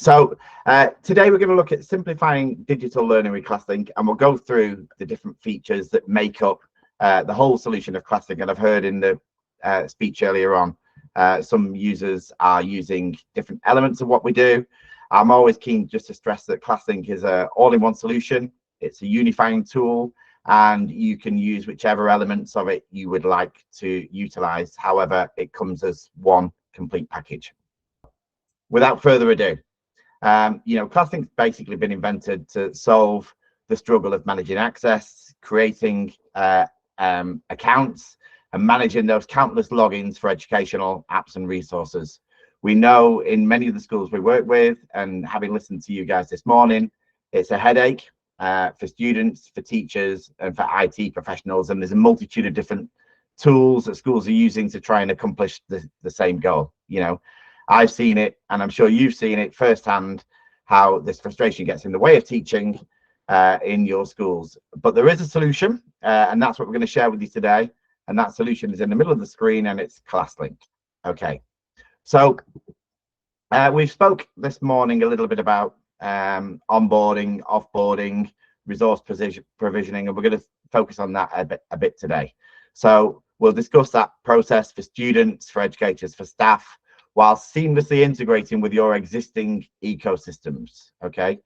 So today we're going to look at simplifying digital learning with ClassLink, and we'll go through the different features that make up the whole solution of ClassLink. And I've heard in the speech earlier on, some users are using different elements of what we do. I'm always keen just to stress that ClassLink is an all-in-one solution. It's a unifying tool, and you can use whichever elements of it you would like to utilize. However, it comes as one complete package. Without further ado, ClassLink's basically been invented to solve the struggle of managing access, creating accounts, and managing those countless logins for educational apps and resources. We know in many of the schools we work with, and having listened to you guys this morning, it's a headache for students, for teachers, and for IT professionals. And there's a multitude of different tools that schools are using to try and accomplish the same goal. I've seen it, and I'm sure you've seen it firsthand, how this frustration gets in the way of teaching in your schools. But there is a solution, and that's what we're going to share with you today. And that solution is in the middle of the screen, and it's ClassLink. Okay, so we spoke this morning a little bit about onboarding, offboarding, resource provisioning, and we're going to focus on that a bit today. So we'll discuss that process for students, for educators, for staff, while seamlessly integrating with your existing ecosystems. Okay,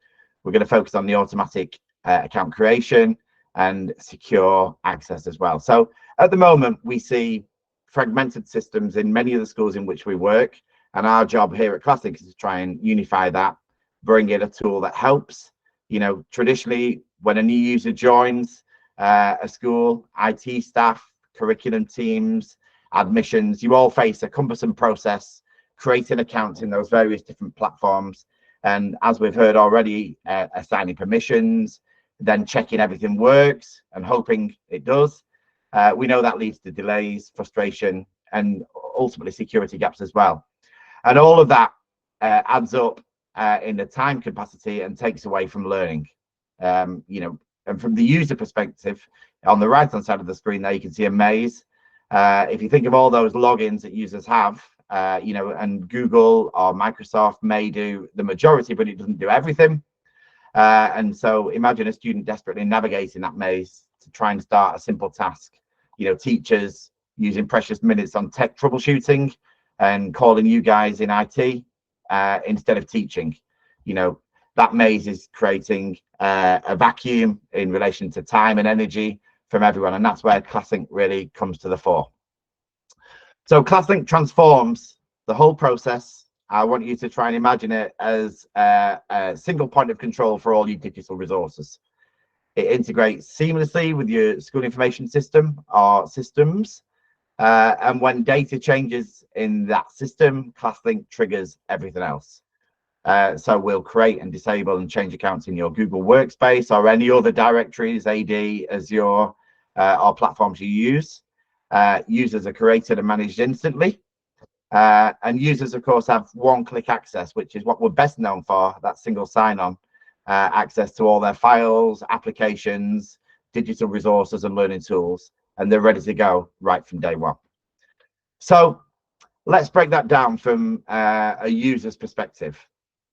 we're going to focus on the automatic account creation and secure access as well. So at the moment, we see fragmented systems in many of the schools in which we work, and our job here at ClassLink is to try and unify that, bring in a tool that helps. Traditionally, when a new user joins a school, IT staff, curriculum teams, admissions, you all face a cumbersome process creating accounts in those various different platforms. And as we've heard already, assigning permissions, then checking everything works and hoping it does. We know that leads to delays, frustration, and ultimately security gaps as well. And all of that adds up in the time capacity and takes away from learning. And from the user perspective, on the right hand side of the screen there, you can see a maze. If you think of all those logins that users have, and Google or Microsoft may do the majority, but it doesn't do everything. And so imagine a student desperately navigating that maze to try and start a simple task. Teachers using precious minutes on tech troubleshooting and calling you guys in IT instead of teaching. That maze is creating a vacuum in relation to time and energy from everyone, and that's where ClassLink really comes to the fore. So ClassLink transforms the whole process. I want you to try and imagine it as a single point of control for all your digital resources. It integrates seamlessly with your school information system or systems. And when data changes in that system, ClassLink triggers everything else. So we'll create and disable and change accounts in your Google Workspace or any other directories, AD, Azure, or platforms you use. Users are created and managed instantly. And users, of course, have one-click access, which is what we're best known for, that single sign-on access to all their files, applications, digital resources, and learning tools, and they're ready to go right from day one. So let's break that down from a user's perspective,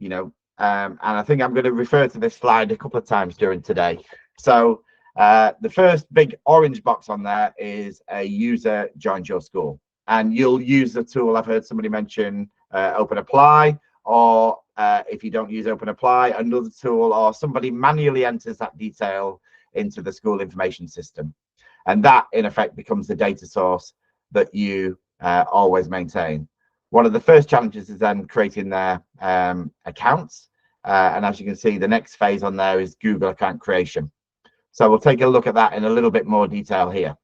and I think I'm going to refer to this slide a couple of times during today. So the first big orange box on there is a user joins your school, and you'll use the tool. I've heard somebody mention Open Apply, or if you don't use Open Apply, another tool, or somebody manually enters that detail into the school information system. And that, in effect, becomes the data source that you always maintain. One of the first challenges is then creating their accounts. And as you can see, the next phase on there is Google account creation. So we'll take a look at that in a little bit more detail here.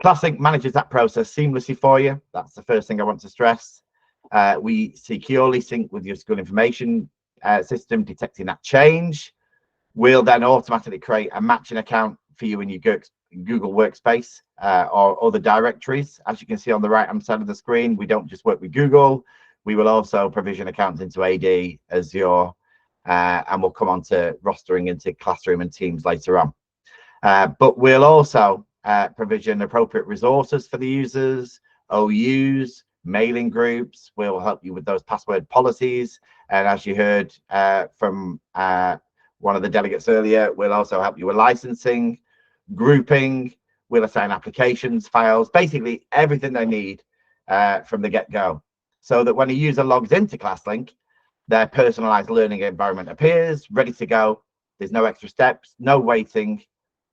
ClassLink manages that process seamlessly for you. That's the first thing I want to stress. We securely sync with your school information system, detecting that change. We'll then automatically create a matching account for you in your Google Workspace or other directories. As you can see on the right-hand side of the screen, we don't just work with Google. We will also provision accounts into AD, Azure, and we'll come on to rostering into Classroom and Teams later on. But we'll also provision appropriate resources for the users, OUs, mailing groups. We'll help you with those password policies. And as you heard from one of the delegates earlier, we'll also help you with licensing, grouping. We'll assign applications, files, basically everything they need from the get-go, so that when a user logs into ClassLink, their personalized learning environment appears, ready to go. There's no extra steps, no waiting.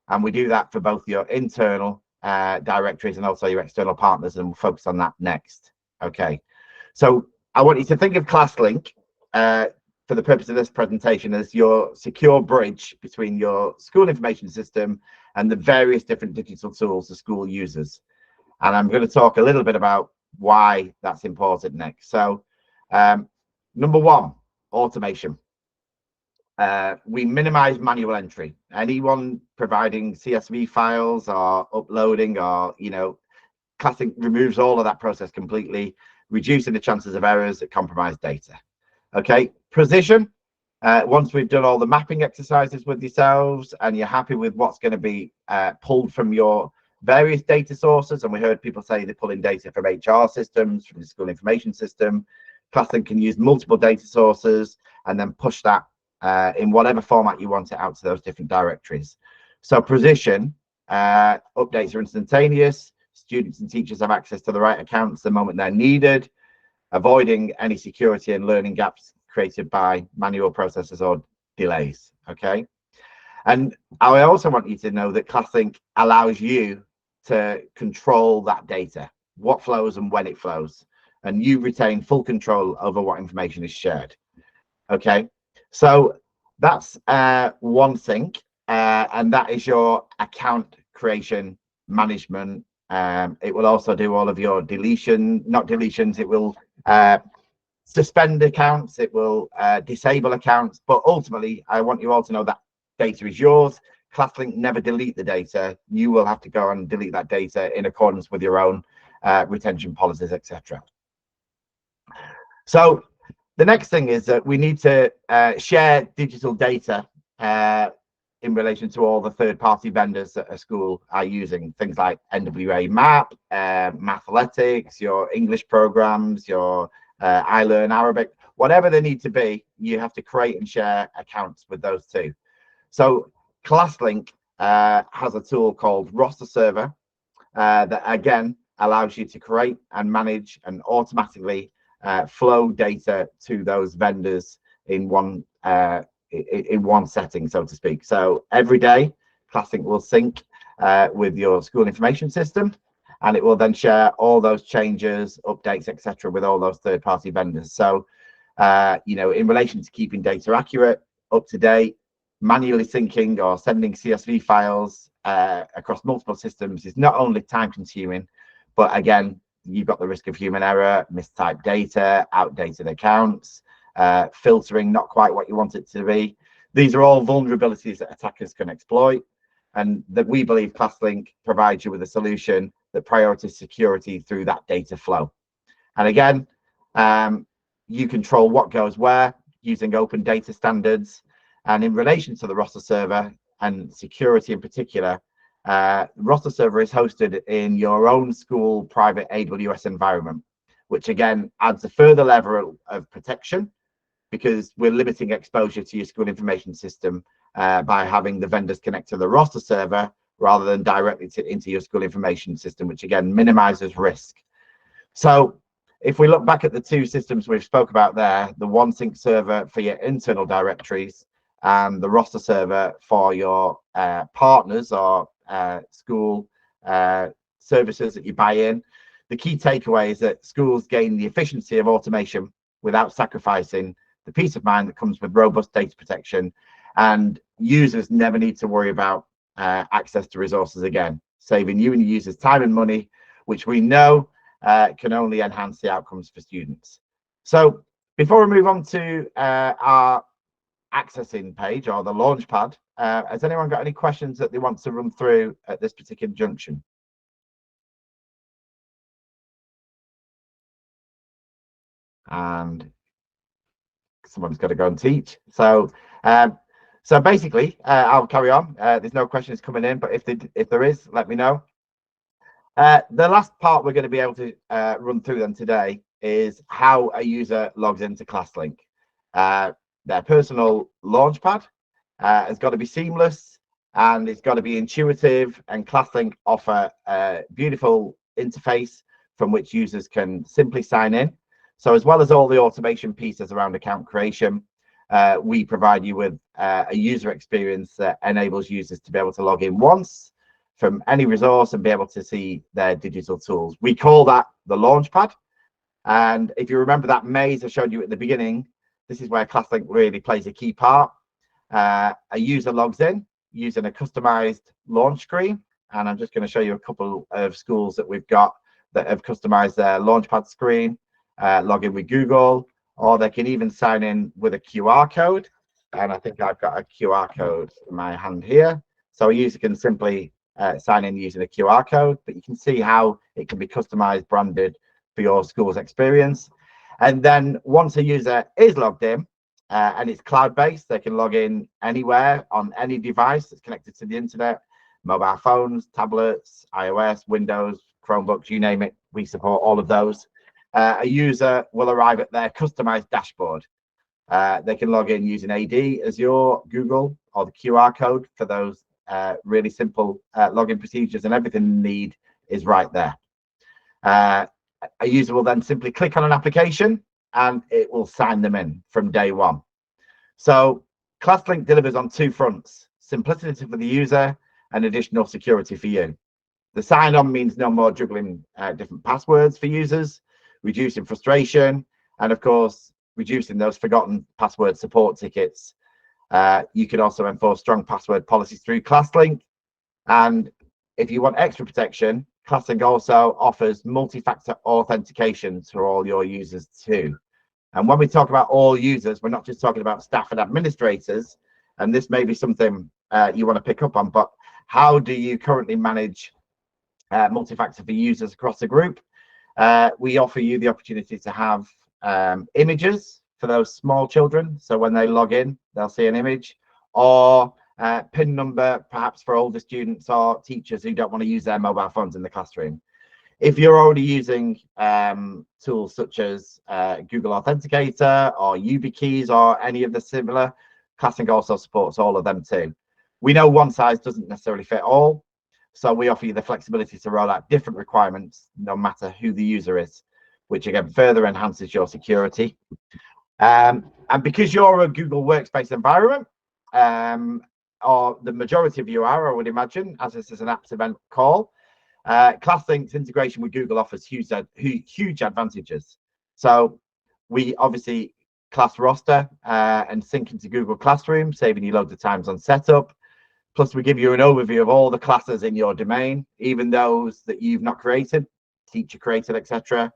And we do that for both your internal directories and also your external partners, and we'll focus on that next. Okay, so I want you to think of ClassLink for the purpose of this presentation as your secure bridge between your school information system and the various different digital tools the school uses. And I'm going to talk a little bit about why that's important next. So number one, automation. We minimize manual entry. Anyone providing CSV files or uploading, or ClassLink removes all of that process completely, reducing the chances of errors that compromise data. Okay, precision. Once we've done all the mapping exercises with yourselves and you're happy with what's going to be pulled from your various data sources, and we heard people say they're pulling data from HR systems, from the school information system, ClassLink can use multiple data sources and then push that in whatever format you want it out to those different directories. So precision, updates are instantaneous. Students and teachers have access to the right accounts the moment they're needed, avoiding any security and learning gaps created by manual processes or delays. Okay, and I also want you to know that ClassLink allows you to control that data, what flows and when it flows, and you retain full control over what information is shared. Okay, so that's one thing, and that is your account creation management. It will also do all of your not deletions, it will suspend accounts, it will disable accounts, but ultimately I want you all to know that data is yours. ClassLink never delete the data. You will have to go and delete that data in accordance with your own retention policies, etc. So the next thing is that we need to share digital data in relation to all the third-party vendors that a school are using, things like NWA Map, Mathletics, your English programs, your iLearn Arabic, whatever they need to be, you have to create and share accounts with those two. So ClassLink has a tool called Roster Server that again allows you to create and manage and automatically flow data to those vendors in one setting, so to speak. So every day ClassLink will sync with your school information system, and it will then share all those changes, updates, etc. with all those third-party vendors. So in relation to keeping data accurate, up to date, manually syncing or sending CSV files across multiple systems is not only time consuming, but again, you've got the risk of human error, mistyped data, outdated accounts, filtering not quite what you want it to be. These are all vulnerabilities that attackers can exploit, and that we believe ClassLink provides you with a solution that prioritizes security through that data flow. And again, you control what goes where using open data standards. And in relation to the roster server and security in particular, roster server is hosted in your own school private AWS environment, which again adds a further level of protection, because we're limiting exposure to your school information system by having the vendors connect to the roster server rather than directly into your school information system, which again minimizes risk. So if we look back at the two systems we've spoke about there, the OneSync server for your internal directories and the roster server for your partners or school services that you buy in, the key takeaway is that schools gain the efficiency of automation without sacrificing the peace of mind that comes with robust data protection, and users never need to worry about access to resources again, saving you and your users time and money, which we know can only enhance the outcomes for students. So before we move on to our accessing page or the launch pad, has anyone got any questions that they want to run through at this particular junction? And someone's got to go and teach. So so basically I'll carry on. There's no questions coming in, but if there is, let me know. The last part we're going to be able to run through then today is how a user logs into ClassLink. Their personal launchpad has got to be seamless, and it's got to be intuitive, and ClassLink offer a beautiful interface from which users can simply sign in. So as well as all the automation pieces around account creation, we provide you with a user experience that enables users to be able to log in once from any resource and be able to see their digital tools. We call that the Launchpad. And if you remember that maze I showed you at the beginning, this is where ClassLink really plays a key part. A user logs in using a customized launch screen. And I'm just going to show you a couple of schools that we've got that have customized their Launchpad screen, log in with Google, or they can even sign in with a QR code. And I think I've got a QR code in my hand here. So a user can simply sign in using a QR code, but you can see how it can be customized, branded for your school's experience. And then once a user is logged in, and it's cloud-based, they can log in anywhere on any device that's connected to the internet, mobile phones, tablets, iOS, Windows, Chromebooks, you name it, we support all of those. A user will arrive at their customized dashboard. They can log in using AD, Azure, Google, or the QR code for those really simple login procedures, and everything they need is right there. A user will then simply click on an application and it will sign them in from day one. So ClassLink delivers on two fronts: simplicity for the user and additional security for you. The sign-on means no more juggling different passwords for users, reducing frustration, and of course, reducing those forgotten password support tickets. You can also enforce strong password policies through ClassLink. And if you want extra protection, ClassLink also offers multi-factor authentication to all your users too. And when we talk about all users, we're not just talking about staff and administrators, and this may be something you want to pick up on, but how do you currently manage multi-factor for users across the group? We offer you the opportunity to have images for those small children. So when they log in, they'll see an image, or PIN number, perhaps for older students or teachers who don't want to use their mobile phones in the classroom. If you're already using tools such as Google Authenticator or YubiKeys or any of the similar, ClassLink also supports all of them too. We know one size doesn't necessarily fit all, so we offer you the flexibility to roll out different requirements no matter who the user is, which again further enhances your security. And because you're a Google Workspace environment, or the majority of you are, I would imagine, as this is an apps event call, ClassLink's integration with Google offers huge advantages. So we obviously class roster and sync into Google Classroom, saving you loads of times on setup. Plus, we give you an overview of all the classes in your domain, even those that you've not created, teacher created, etc.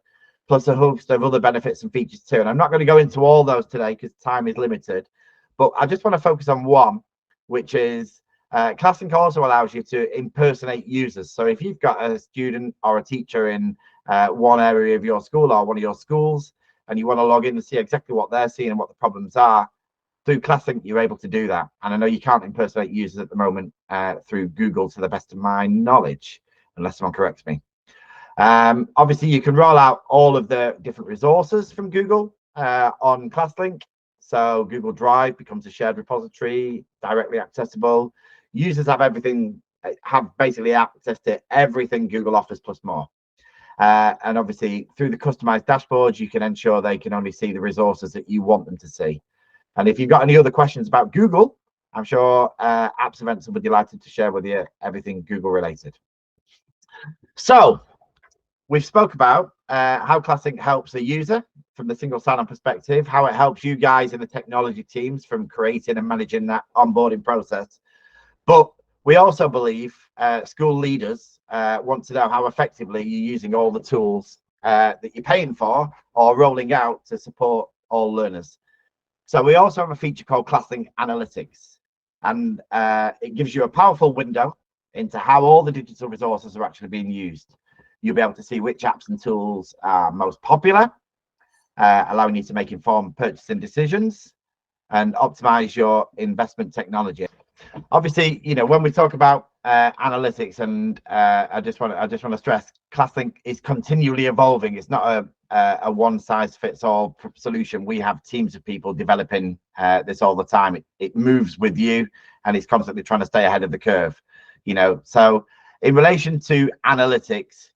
Plus a host of other benefits and features too. And I'm not going to go into all those today because time is limited, but I just want to focus on one, which is ClassLink also allows you to impersonate users. So if you've got a student or a teacher in one area of your school or one of your schools, and you want to log in and see exactly what they're seeing and what the problems are, through ClassLink, you're able to do that. And I know you can't impersonate users at the moment through Google, to the best of my knowledge, unless someone corrects me. Obviously, you can roll out all of the different resources from Google on ClassLink. So Google Drive becomes a shared repository, directly accessible. Users have everything, have basically access to everything Google offers plus more. And obviously, through the customized dashboards, you can ensure they can only see the resources that you want them to see. And if you've got any other questions about Google, I'm sure Apps Events will be delighted to share with you everything Google related. So we've spoke about how ClassLink helps the user from the single sign-on perspective, how it helps you guys in the technology teams from creating and managing that onboarding process. But we also believe school leaders want to know how effectively you're using all the tools that you're paying for or rolling out to support all learners. So we also have a feature called ClassLink Analytics, and it gives you a powerful window into how all the digital resources are actually being used. You'll be able to see which apps and tools are most popular, allowing you to make informed purchasing decisions and optimize your investment technology. Obviously, you know, when we talk about analytics, and I just want to stress, ClassLink is continually evolving. It's not a one size fits all solution. We have teams of people developing this all the time. It moves with you, and it's constantly trying to stay ahead of the curve. So in relation to analytics,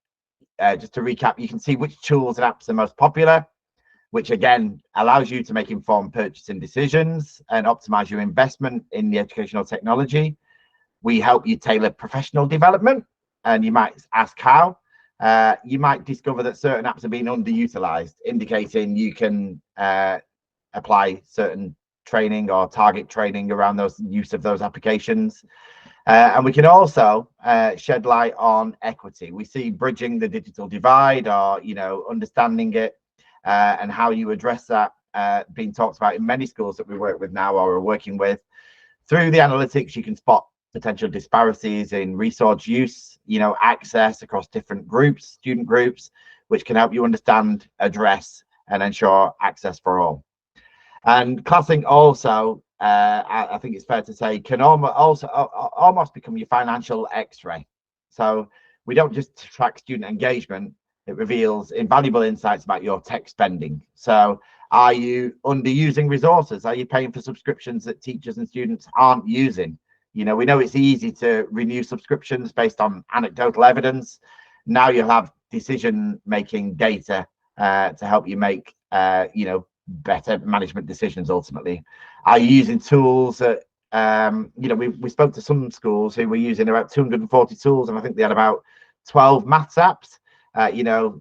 just to recap, you can see which tools and apps are most popular, which again allows you to make informed purchasing decisions and optimize your investment in the educational technology. We help you tailor professional development, and you might ask how. You might discover that certain apps are being underutilized, indicating you can apply certain training or target training around those use of those applications. And we can also shed light on equity. We see bridging the digital divide, or understanding it and how you address that being talked about in many schools that we work with now or are working with. Through the analytics, you can spot potential disparities in resource use, access across different groups, student groups, which can help you understand, address, and ensure access for all. And ClassLink also, I think it's fair to say, can almost become your financial X-ray. So we don't just track student engagement, it reveals invaluable insights about your tech spending. So are you underusing resources? Are you paying for subscriptions that teachers and students aren't using? We know it's easy to renew subscriptions based on anecdotal evidence. Now you'll have decision-making data to help you make, better management decisions ultimately. Are you using tools that, we spoke to some schools who were using about 240 tools, and I think they had about 12 maths apps.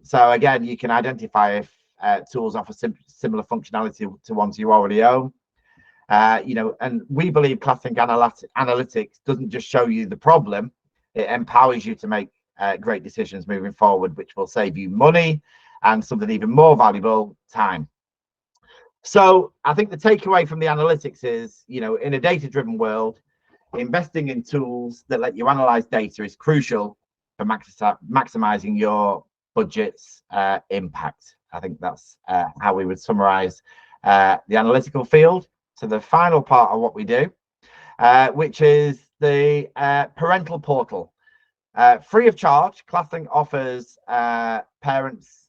So again, you can identify if tools offer similar functionality to ones you already own. And we believe ClassLink Analytics doesn't just show you the problem, it empowers you to make great decisions moving forward, which will save you money and something even more valuable, time. So I think the takeaway from the analytics is, in a data-driven world, investing in tools that let you analyze data is crucial for maximizing your budget's impact. I think that's how we would summarize the analytical field. So the final part of what we do, which is the parental portal. Free of charge, ClassLink offers parents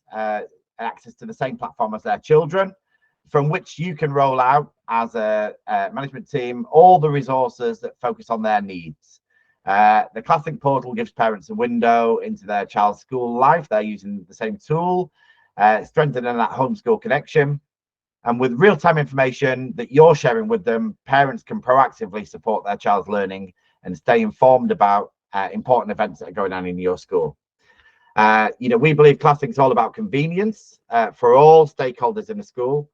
access to the same platform as their children, from which you can roll out as a management team all the resources that focus on their needs. The ClassLink portal gives parents a window into their child's school life. They're using the same tool, strengthening that homeschool connection. And with real-time information that you're sharing with them, parents can proactively support their child's learning and stay informed about important events that are going on in your school. We believe ClassLink is all about convenience for all stakeholders in the school.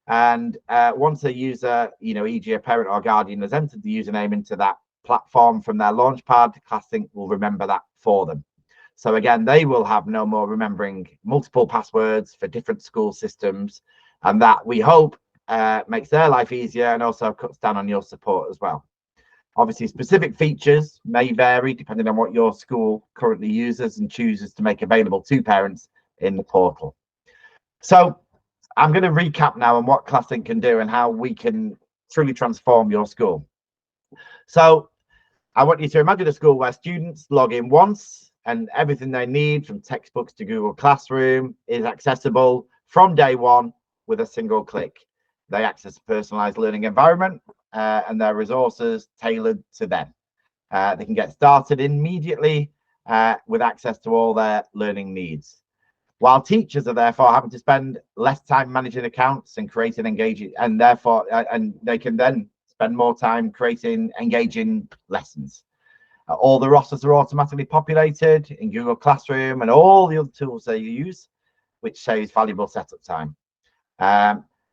And once a user, e.g. a parent or guardian, has entered the username into that platform from their launchpad, ClassLink will remember that for them. So again, they will have no more remembering multiple passwords for different school systems, and that, we hope, makes their life easier and also cuts down on your support as well. Obviously, specific features may vary depending on what your school currently uses and chooses to make available to parents in the portal. So I'm going to recap now on what ClassLink can do and how we can truly transform your school. So I want you to imagine a school where students log in once and everything they need, from textbooks to Google Classroom, is accessible from day one with a single click. They access a personalized learning environment and their resources tailored to them. They can get started immediately with access to all their learning needs, while teachers are therefore having to spend less time managing accounts and creating engaging, and therefore they can then spend more time creating engaging lessons. All the rosters are automatically populated in Google Classroom and all the other tools they use, which saves valuable setup time.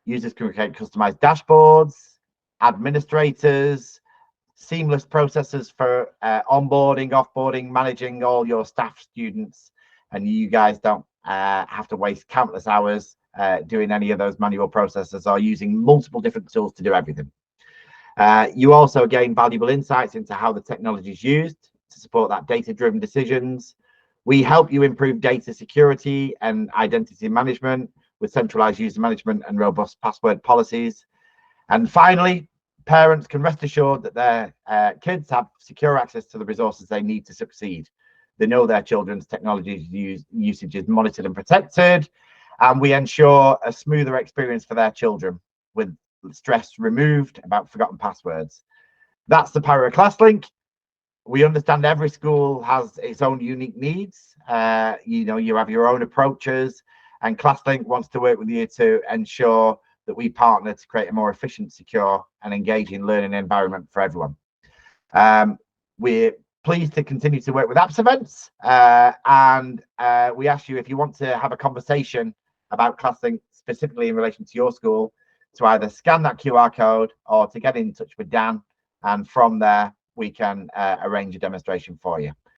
Users can create customized dashboards, administrators, seamless processes for onboarding, offboarding, managing all your staff, students, and you guys don't have to waste countless hours doing any of those manual processes or using multiple different tools to do everything. You also gain valuable insights into how the technology is used to support that data-driven decisions. We help you improve data security and identity management with centralized user management and robust password policies. And finally, Parents can rest assured that their kids have secure access to the resources they need to succeed. They know their children's technology usage is monitored and protected, and we ensure a smoother experience for their children with stress removed about forgotten passwords. That's the power of ClassLink. We understand every school has its own unique needs. You have your own approaches, and ClassLink wants to work with you to ensure that we partner to create a more efficient, secure, and engaging learning environment for everyone. We're pleased to continue to work with Apps Events, and we ask you, if you want to have a conversation about ClassLink specifically in relation to your school, to either scan that QR code or to get in touch with Dan, and from there we can arrange a demonstration for you.